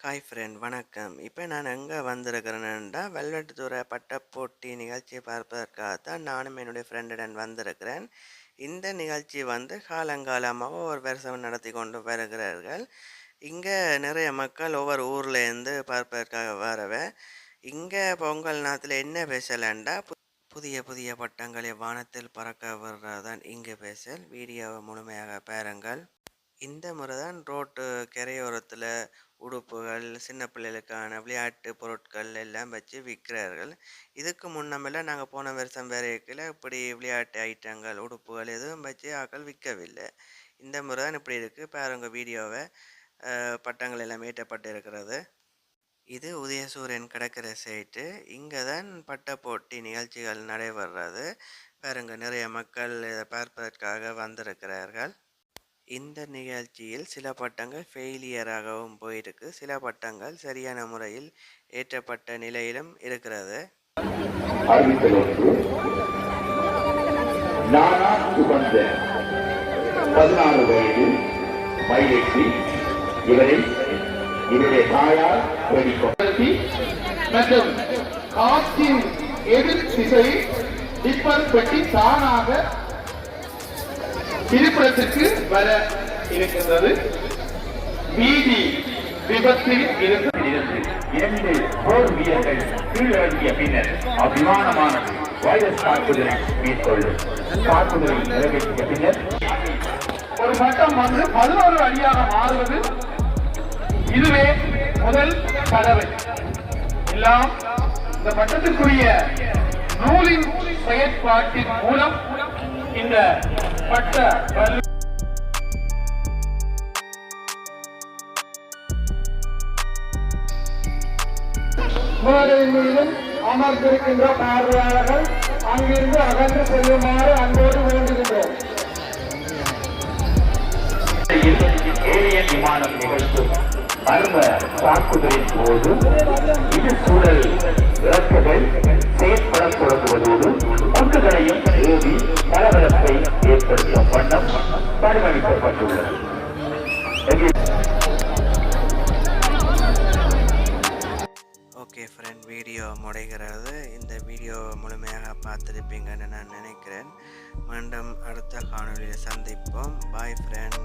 Hi friend வணக்கம். இப்போ நான் எங்கே வந்திருக்கிறேன்னா வெல்வெட்டுத்துறை பட்டப்போட்டி நிகழ்ச்சியை பார்ப்பதற்காகத்தான் நானும் என்னுடைய ஃப்ரெண்டுடன் வந்திருக்கிறேன். இந்த நிகழ்ச்சி காலங்காலமாக ஒவ்வொரு வருஷம் நடத்தி கொண்டு வருகிறார்கள். இங்கே நிறைய மக்கள் ஒவ்வொரு ஊர்லேருந்து பார்ப்பதற்காக வரவே. இங்கே பொங்கல் நேரத்தில் என்ன ஸ்பெஷலண்டா புதிய புதிய பட்டங்களை வானத்தில் பறக்க வர்றதான் இங்கே ஸ்பெஷல். வீடியோவை முழுமையாக பாருங்கள். இந்த முறை தான் ரோட்டு கரையோரத்தில் உடுப்புகள், சின்ன பிள்ளைகளுக்கான விளையாட்டு பொருட்கள் எல்லாம் வச்சு விற்கிறார்கள். இதுக்கு முன்னமெல்லாம் நாங்கள் போன வருஷம் வரைக்கும் இப்படி விளையாட்டு ஐட்டங்கள், உடுப்புகள் எதுவும் வச்சு ஆக்கள் விற்கவில்லை. இந்த முறை தான் இப்படி இருக்குது. பாருங்க வீடியோவை. பட்டங்கள் எல்லாம் ஏற்றப்பட்டு இருக்கிறது. இது உதயசூரியன் கிடக்கிற சைட்டு. இங்கே தான் பட்ட போட்டி நிகழ்ச்சிகள் நடைபெறுறது. பாருங்க நிறைய மக்கள் இதை பார்ப்பதற்காக வந்திருக்கிறார்கள். இந்த நிகழ்ச்சியில் சில பட்டங்கள் ஃபெயிலியராகவும் போயிருக்கு, சில பட்டங்கள் சரியான முறையில் ஏற்றப்பட்ட நிலையிலும் இருக்கிறது. இவருடைய தாயார் மற்றும் காற்றின் எதிர் திசையில் டிப்பர் பெட்டி தானாக திருப்பரத்துக்கு வர இருக்கின்றது. வீதி விபத்தில் இருந்து 2 போர் வீரர்கள் கீழடங்கிய பின்னர் அபிமானமானது வைரஸ் தாக்குதலை மேற்கொள்ளும். தாக்குதலை நிறைவேற்றிய பின்னர் ஒரு மட்டம் 11 அடியாக மாறுவது இதுவே முதல் தடவை. எல்லாம் இந்த மட்டத்திற்குரிய நூலின் செயற்பாட்டின் மூலம் இந்த பட்ட மேடையின் மீதும் அமர்ந்திருக்கின்ற பார்வையாளர்கள் அங்கிருந்து அகன்று செல்லுமாறு அன்போடு வேண்டுகின்றோம். ஏரியன் விமானம் நிகழ்த்தும் மர்ம தாக்குதலின் போது இது சூழல் இறக்குகள் செயற்படத் தொடங்குவதோடு குண்டுகளையும் ஏவி பரபரப்பை ஏற்படுத்தும் வண்ணம் பரிமளிக்கப்பட்டுள்ளது. ஓகே ஃப்ரெண்ட், வீடியோ முடிகிறது. இந்த வீடியோவை முழுமையாக பார்த்துருப்பீங்கன்னு நான் நினைக்கிறேன். மீண்டும் அடுத்த காணொலியில் சந்திப்போம். பாய் ஃப்ரெண்ட்.